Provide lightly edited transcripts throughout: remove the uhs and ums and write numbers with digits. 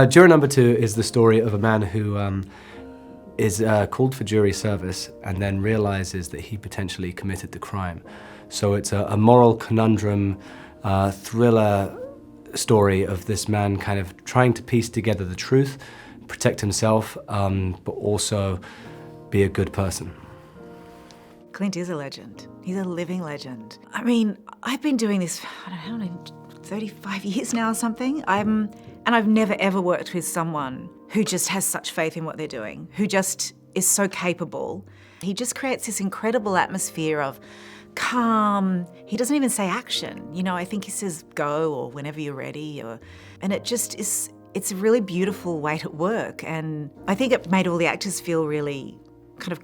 Juror number 2 is the story of a man who is called for jury service and then realizes that he potentially committed the crime. So it's a moral conundrum, thriller story of this man kind of trying to piece together the truth, protect himself, but also be a good person. Clint is a legend. He's a living legend. I mean, I've been doing this, I don't know, 35 years now or something. And I've never ever worked with someone who just has such faith in what they're doing, who just is so capable. He just creates this incredible atmosphere of calm. He doesn't even say action. You know, I think he says go or whenever you're ready. And it just is, it's a really beautiful way to work. And I think it made all the actors feel really kind of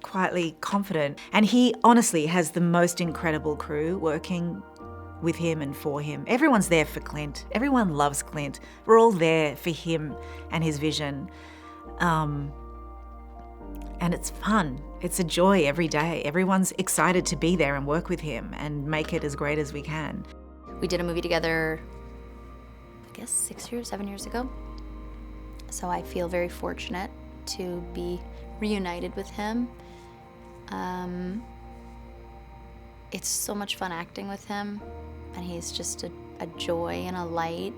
quietly confident. And he honestly has the most incredible crew working with him and for him. Everyone's there for Clint. Everyone loves Clint. We're all there for him and his vision. And it's fun. It's a joy every day. Everyone's excited to be there and work with him and make it as great as we can. We did a movie together, I guess 7 years ago. So I feel very fortunate to be reunited with him. It's so much fun acting with him, and he's just a joy and a light.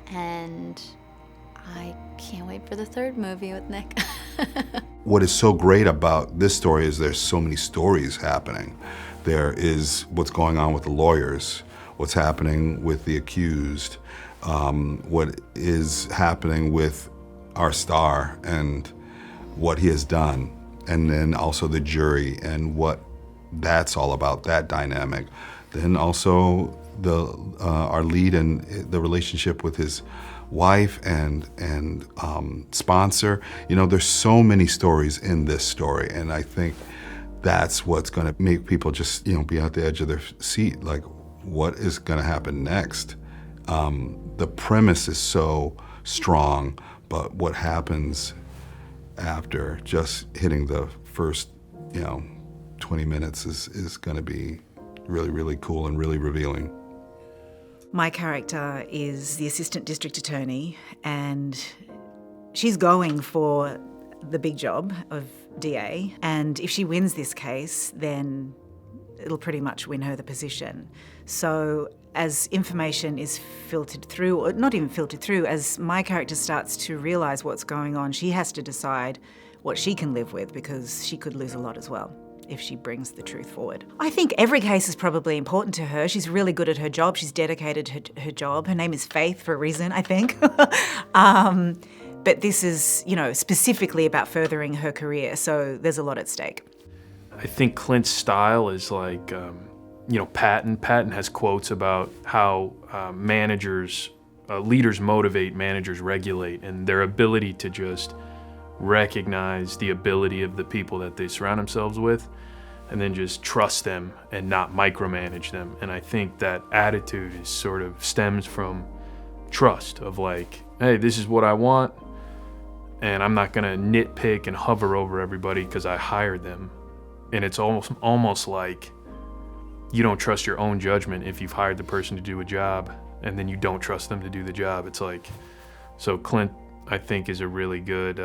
And I can't wait for the third movie with Nick. What is so great about this story is there's so many stories happening. There is what's going on with the lawyers, what's happening with the accused, what is happening with our star and what he has done, and then also the jury and what that's all about, that dynamic. Then also our lead and the relationship with his wife and sponsor. You know, there's so many stories in this story, and I think that's what's going to make people just, you know, be at the edge of their seat, like, what is going to happen next? The premise is so strong, but what happens after just hitting the first, 20 minutes is going to be really, really cool and really revealing. My character is the assistant district attorney, and she's going for the big job of DA. And if she wins this case, then it'll pretty much win her the position. So as information is filtered through, or not even filtered through, as my character starts to realise what's going on, she has to decide what she can live with, because she could lose a lot as well if she brings the truth forward. I think every case is probably important to her. She's really good at her job. She's dedicated to her job. Her name is Faith for a reason, I think. But this is, specifically about furthering her career, so there's a lot at stake. I think Clint's style is like, Patton. Patton has quotes about how leaders motivate, managers regulate, and their ability to just recognize the ability of the people that they surround themselves with, and then just trust them and not micromanage them. And I think that attitude is sort of stems from trust of like, hey, this is what I want, and I'm not gonna nitpick and hover over everybody because I hired them. And it's almost like you don't trust your own judgment if you've hired the person to do a job and then you don't trust them to do the job. It's like, so Clint, I think, is a really good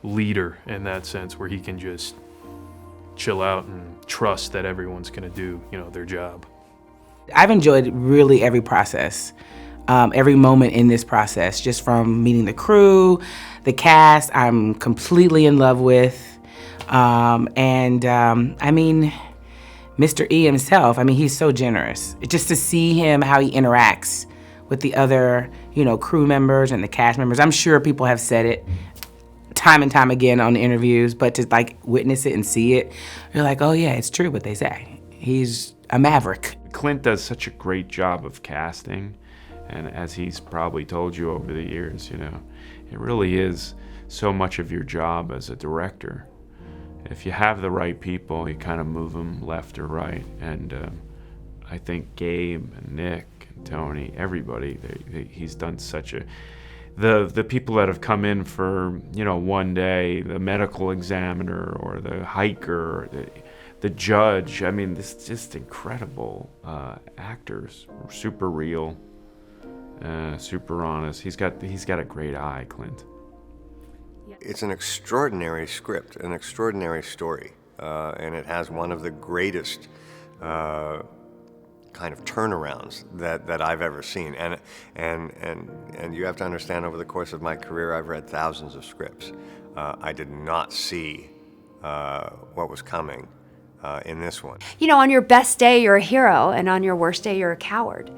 leader in that sense, where he can just chill out and trust that everyone's gonna do, their job. I've enjoyed really every process, every moment in this process, just from meeting the crew, the cast I'm completely in love with. Mr. E himself, he's so generous. Just to see him, how he interacts with the other, crew members and the cast members. I'm sure people have said it time and time again on the interviews, but to witness it and see it, you're like, oh yeah, it's true what they say. He's a maverick. Clint does such a great job of casting, and as he's probably told you over the years, it really is so much of your job as a director. If you have the right people, you kind of move them left or right. And I think Gabe and Nick and Toni, everybody, he's done such a... The people that have come in for, you know, one day, the medical examiner or the hiker, or the judge, I mean, this just incredible actors, super real, super honest. He's got a great eye, Clint. It's an extraordinary script, an extraordinary story, and it has one of the greatest kind of turnarounds that I've ever seen. And you have to understand, over the course of my career, I've read thousands of scripts. I did not see what was coming in this one. You know, on your best day, you're a hero, and on your worst day, you're a coward.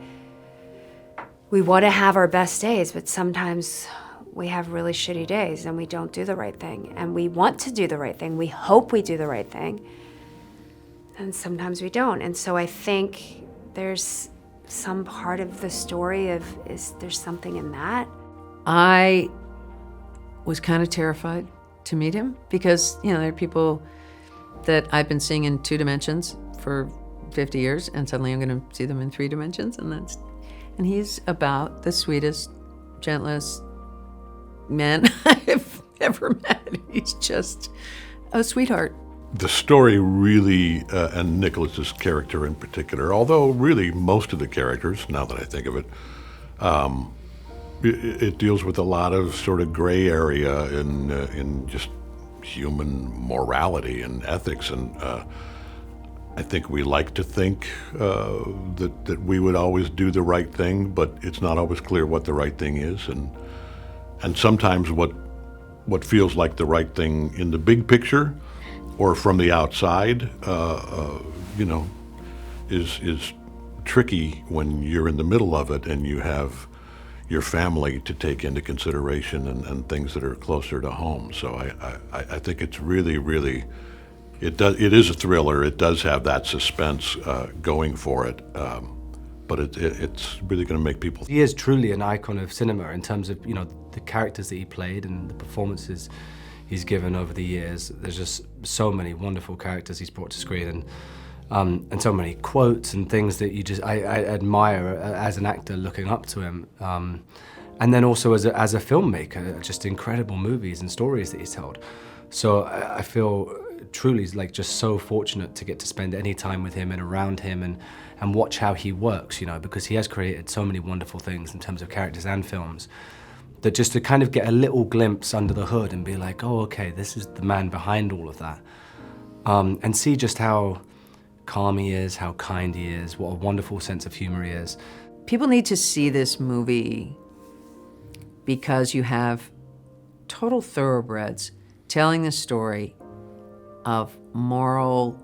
We want to have our best days, but sometimes we have really shitty days and we don't do the right thing. And we want to do the right thing. We hope we do the right thing. And sometimes we don't. And so I think there's some part of the story of, is there something in that? I was kind of terrified to meet him because, you know, there are people that I've been seeing in 2 dimensions for 50 years, and suddenly I'm going to see them in 3 dimensions, and he's about the sweetest, gentlest man I've ever met. He's just a sweetheart. The story really, and Nicholas's character in particular, although really most of the characters, now that I think of it, it deals with a lot of sort of gray area in just human morality and ethics, and I think we like to think that we would always do the right thing, but it's not always clear what the right thing is, and sometimes what feels like the right thing in the big picture or from the outside, you know, is tricky when you're in the middle of it and you have your family to take into consideration and things that are closer to home. So I think it's really, it is a thriller. It does have that suspense going for it, but it's really going to make people. He is truly an icon of cinema in terms of, you know, the characters that he played and the performances he's given over the years. There's just so many wonderful characters he's brought to screen, and so many quotes and things that I admire as an actor looking up to him. And then also as a filmmaker, just incredible movies and stories that he's told. So I feel truly like just so fortunate to get to spend any time with him and around him and watch how he works, you know, because he has created so many wonderful things in terms of characters and films, that just to kind of get a little glimpse under the hood and be like, oh, okay, this is the man behind all of that. And see just how calm he is, how kind he is, what a wonderful sense of humor he is. People need to see this movie because you have total thoroughbreds telling the story of moral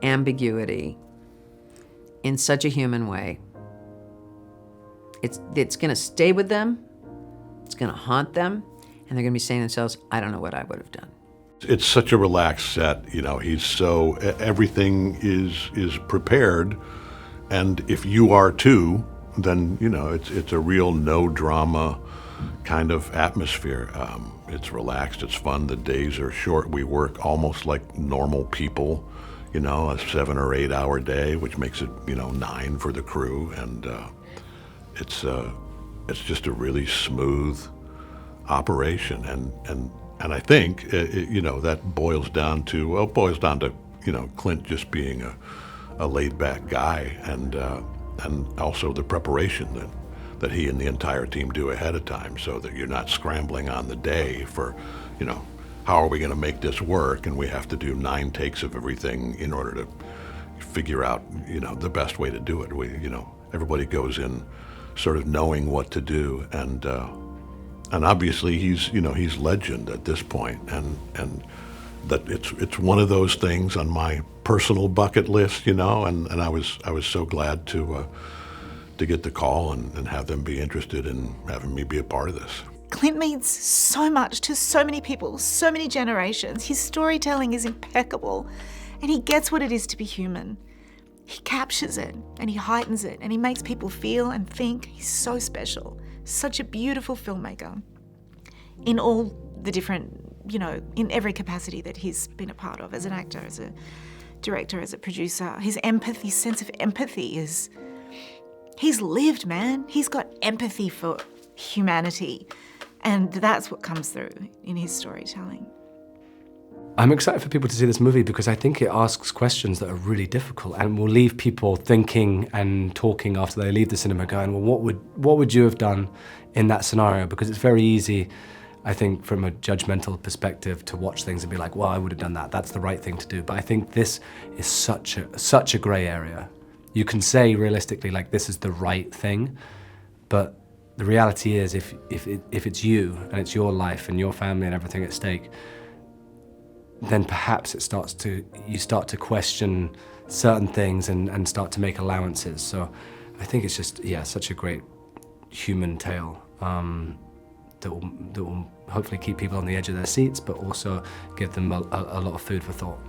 ambiguity in such a human way. It's gonna stay with them, it's gonna haunt them, and they're gonna be saying to themselves, I don't know what I would have done. It's such a relaxed set, you know, everything is prepared, and if you are too, then, you know, it's a real no drama kind of atmosphere. It's relaxed, it's fun, the days are short, we work almost like normal people, you know, a 7 or 8 hour day, which makes it, you know, 9 for the crew, and it's just a really smooth operation, and I think you know, that boils down to, you know, Clint just being a laid back guy, and also the preparation that he and the entire team do ahead of time, so that you're not scrambling on the day for, you know, how are we going to make this work, and we have to do 9 takes of everything in order to figure out, you know, the best way to do it. You know, everybody goes in sort of knowing what to do, and obviously he's legend at this point, and that it's one of those things on my personal bucket list, you know, and I was so glad to get the call and have them be interested in having me be a part of this. Clint means so much to so many people, so many generations. His storytelling is impeccable, and he gets what it is to be human. He captures it, and he heightens it, and he makes people feel and think. He's so special, such a beautiful filmmaker. in all the different, in every capacity that he's been a part of, as an actor, as a director, as a producer. His empathy, sense of empathy is, he's lived, man. He's got empathy for humanity. And that's what comes through in his storytelling. I'm excited for people to see this movie because I think it asks questions that are really difficult and will leave people thinking and talking after they leave the cinema going, well, what would you have done in that scenario? Because it's very easy, I think, from a judgmental perspective to watch things and be like, well, I would have done that. That's the right thing to do. But I think this is such a gray area. You can say realistically, like, this is the right thing, but the reality is if it's you and it's your life and your family and everything at stake, then perhaps you start to question certain things and start to make allowances. So I think it's just, such a great human tale that will hopefully keep people on the edge of their seats, but also give them a lot of food for thought.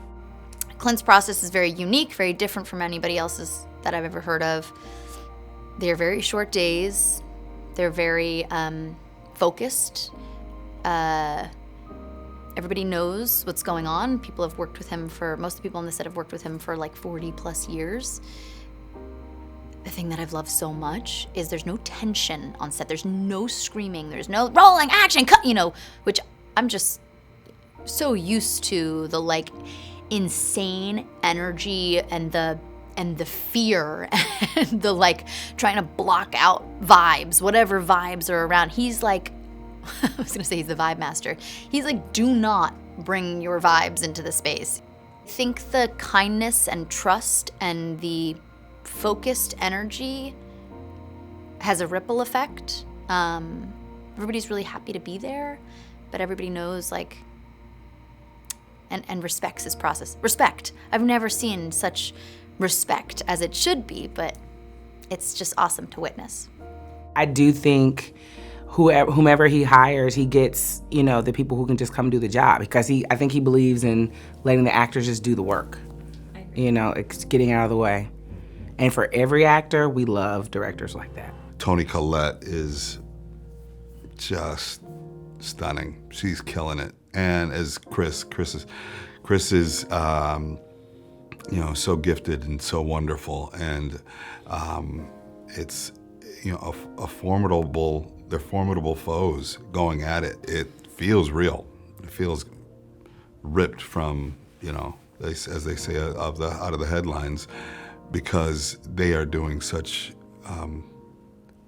Clint's process is very unique, very different from anybody else's that I've ever heard of. They're very short days. They're very focused. Everybody knows what's going on. People have worked with him most of the people on the set have worked with him for like 40 plus years. The thing that I've loved so much is there's no tension on set. There's no screaming. There's no rolling, action, cut, which I'm just so used to, the like insane energy and the fear and the like trying to block out vibes, whatever vibes are around. He's like, I was gonna say he's the vibe master. He's like, do not bring your vibes into the space. I think the kindness and trust and the focused energy has a ripple effect. Everybody's really happy to be there, but everybody knows like, and respects his process. Respect. I've never seen such respect as it should be, but it's just awesome to witness. I do think whomever he hires, he gets, the people who can just come do the job, because I think he believes in letting the actors just do the work. It's getting out of the way. And for every actor, we love directors like that. Toni Collette is just stunning. She's killing it. And as Chris is so gifted and so wonderful, and it's they're formidable foes going at it. It feels real. It feels ripped from, as they say, out of the headlines, because they are doing such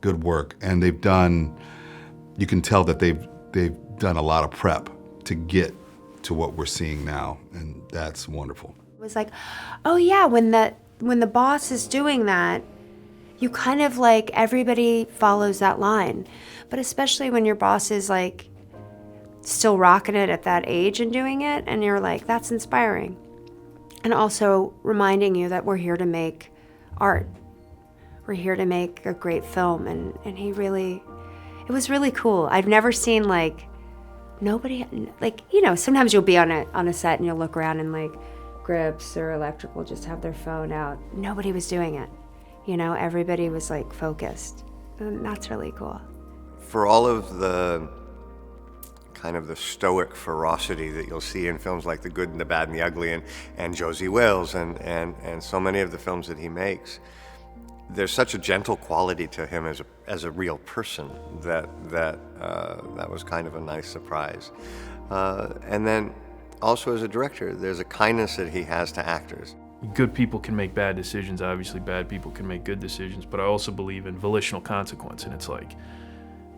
good work, and you can tell that they've done a lot of prep to get to what we're seeing now, and that's wonderful. It was like, oh yeah, when the boss is doing that, you kind of like, everybody follows that line. But especially when your boss is like still rocking it at that age and doing it, and you're like, that's inspiring. And also reminding you that we're here to make art. We're here to make a great film. And it was really cool. I've never seen like, nobody, like, sometimes you'll be on a set and you'll look around and like grips or electric will just have their phone out. Nobody was doing it. Everybody was like focused. And that's really cool. For all of the kind of the stoic ferocity that you'll see in films like The Good and the Bad and the Ugly and Josie Wales and so many of the films that he makes, there's such a gentle quality to him as a real person that was kind of a nice surprise. And then also as a director, there's a kindness that he has to actors. Good people can make bad decisions, obviously bad people can make good decisions, but I also believe in volitional consequence, and it's like,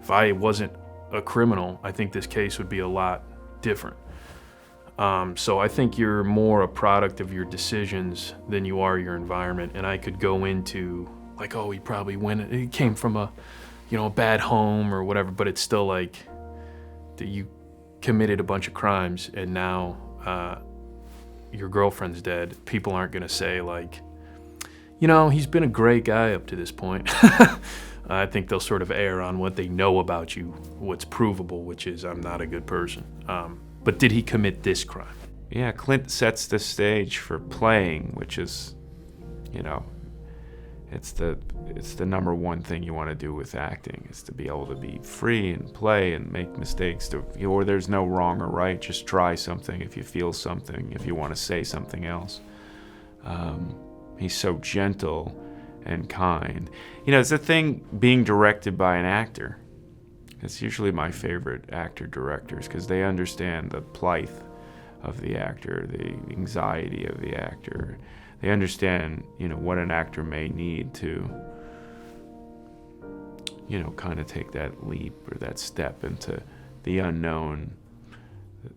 if I wasn't a criminal, I think this case would be a lot different. So I think you're more a product of your decisions than you are your environment, and I could go into like, oh, he came from a bad home or whatever, but it's still like that you committed a bunch of crimes and now your girlfriend's dead. People aren't gonna say like, he's been a great guy up to this point. I think they'll sort of err on what they know about you, what's provable, which is I'm not a good person. But did he commit this crime? Yeah, Clint sets the stage for playing, which is, it's the number one thing you want to do with acting, is to be able to be free and play and make mistakes, or there's no wrong or right. Just try something if you feel something, if you want to say something else. He's so gentle and kind. You know, it's a thing being directed by an actor. It's usually my favorite actor-directors, because they understand the plight of the actor, the anxiety of the actor. They understand, you know, what an actor may need to, you know, kind of take that leap or that step into the unknown.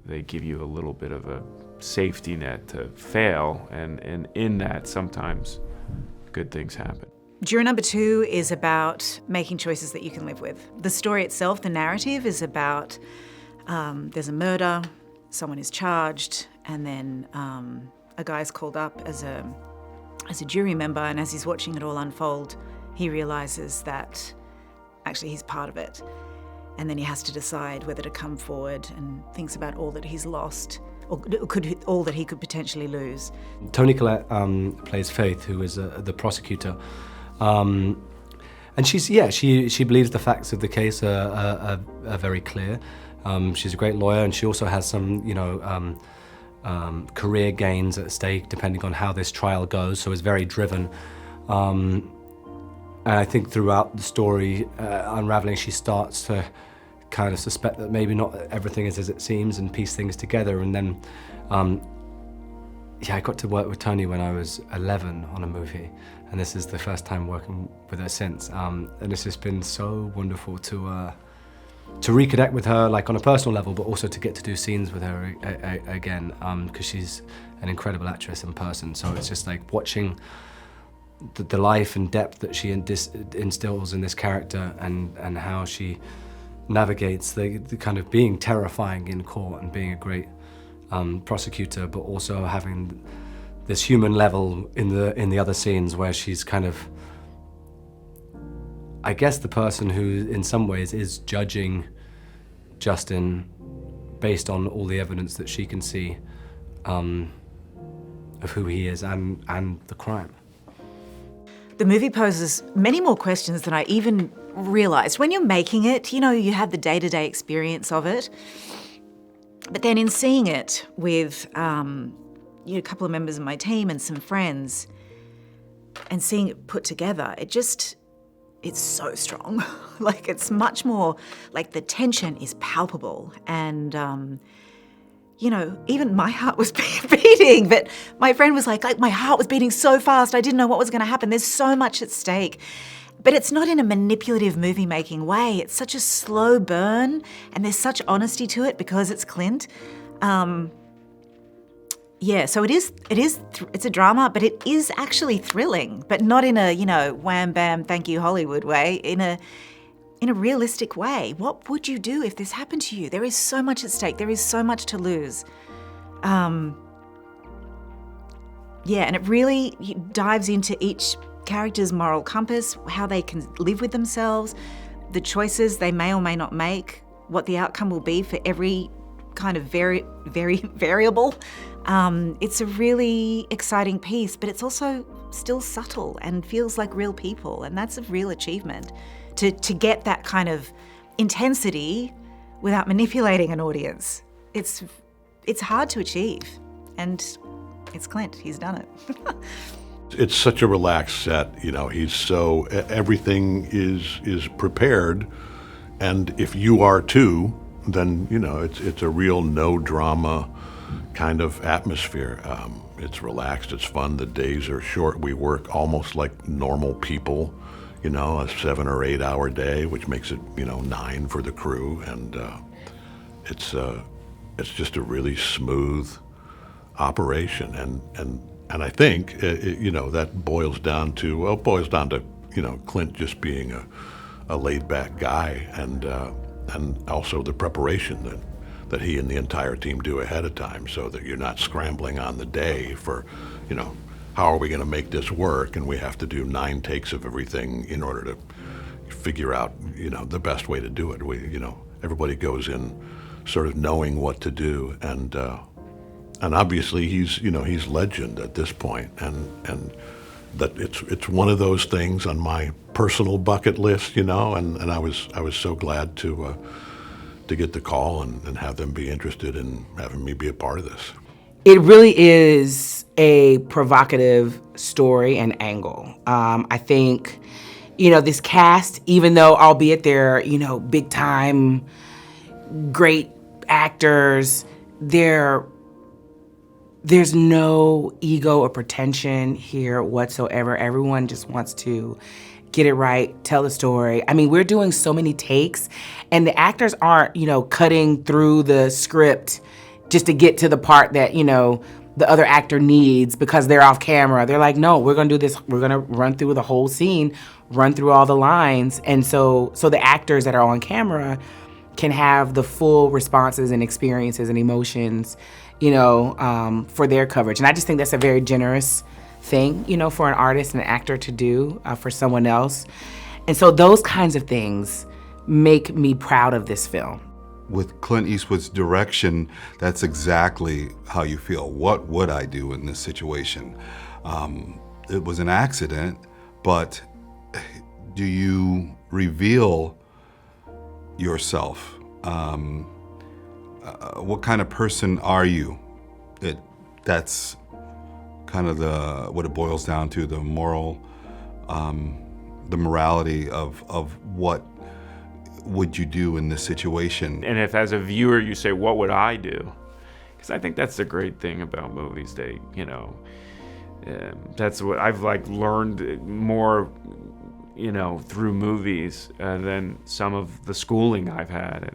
They give you a little bit of a safety net to fail, and in that, sometimes good things happen. Juror number 2 is about making choices that you can live with. The story itself, the narrative, is about there's a murder, someone is charged, and then a guy's called up as a jury member, and as he's watching it all unfold, he realizes that actually he's part of it. And then he has to decide whether to come forward, and thinks about all that he's lost, or all that he could potentially lose. Toni Collette plays Faith, who is the prosecutor. And she believes the facts of the case are very clear. She's a great lawyer, and she also has some, you know, career gains at stake depending on how this trial goes, so is very driven. And I think throughout the story unraveling, she starts to kind of suspect that maybe not everything is as it seems, and piece things together. And then, I got to work with Toni when I was 11 on a movie, and this is the first time working with her since. And it's just been so wonderful to reconnect with her, like on a personal level, but also to get to do scenes with her again, because she's an incredible actress in person. So it's just like watching the life and depth that she instills in this character, and how she navigates the kind of being terrifying in court and being a great prosecutor, but also having this human level in the other scenes where she's kind of, I guess, the person who in some ways is judging Justin based on all the evidence that she can see of who he is and the crime. The movie poses many more questions than I even realized. When you're making it, you know, you have the day-to-day experience of it. But then in seeing it with a couple of members of my team and some friends, and seeing it put together, it's so strong. Like, it's much more, like, the tension is palpable. And, even my heart was beating, but my friend was like, my heart was beating so fast, I didn't know what was going to happen. There's so much at stake. But it's not in a manipulative movie-making way. It's such a slow burn, and there's such honesty to it because it's Clint. So it's a drama, but it is actually thrilling, but not in a, wham bam, thank you Hollywood way, in a realistic way. What would you do if this happened to you? There is so much at stake. There is so much to lose. And it really dives into each character's moral compass, how they can live with themselves, the choices they may or may not make, what the outcome will be for every kind of very, very variable. It's a really exciting piece, but it's also still subtle and feels like real people, and that's a real achievement to get that kind of intensity without manipulating an audience. It's hard to achieve, and it's Clint. He's done it. It's such a relaxed set, he's so, everything is prepared, and if you are too, then, it's a real no drama kind of atmosphere. It's relaxed, it's fun, the days are short, we work almost like normal people, a 7 or 8 hour day, which makes it, 9 for the crew, and it's just a really smooth operation, and I think, that boils down to Clint just being a laid-back guy, and also the preparation that he and the entire team do ahead of time, so that you're not scrambling on the day for, how are we going to make this work, and we have to do 9 takes of everything in order to figure out, the best way to do it. Everybody goes in sort of knowing what to do, and obviously he's legend at this point, and that it's one of those things on my personal bucket list, and I was so glad to get the call and have them be interested in having me be a part of this. It really is a provocative story and angle. I think, this cast, even though albeit they're, big time, great actors, there's no ego or pretension here whatsoever. Everyone just wants to get it right, tell the story. I mean, we're doing so many takes, and the actors aren't, cutting through the script just to get to the part that, the other actor needs because they're off camera. They're like, no, we're gonna do this. We're gonna run through the whole scene, run through all the lines. And so the actors that are on camera can have the full responses and experiences and emotions, for their coverage. And I just think that's a very generous thing, for an artist and an actor to do for someone else. And so those kinds of things make me proud of this film. With Clint Eastwood's direction, that's exactly how you feel. What would I do in this situation? It was an accident, but do you reveal yourself? What kind of person are you? That's kind of what it boils down to, the morality of what would you do in this situation? And if as a viewer you say, what would I do? Because I think that's the great thing about movies. That's what I've learned more, through movies than some of the schooling I've had,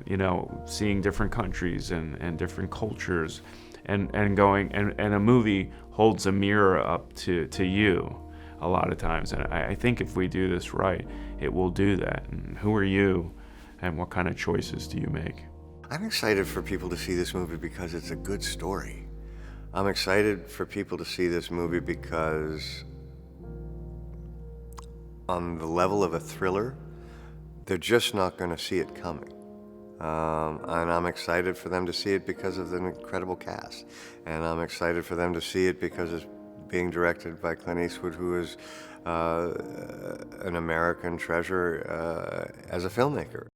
seeing different countries and different cultures and a movie holds a mirror up to you a lot of times. And I think if we do this right, it will do that. And who are you? And what kind of choices do you make? I'm excited for people to see this movie because it's a good story. I'm excited for people to see this movie because on the level of a thriller, they're just not going to see it coming. And I'm excited for them to see it because of the incredible cast. And I'm excited for them to see it because it's being directed by Clint Eastwood, who is an American treasure as a filmmaker.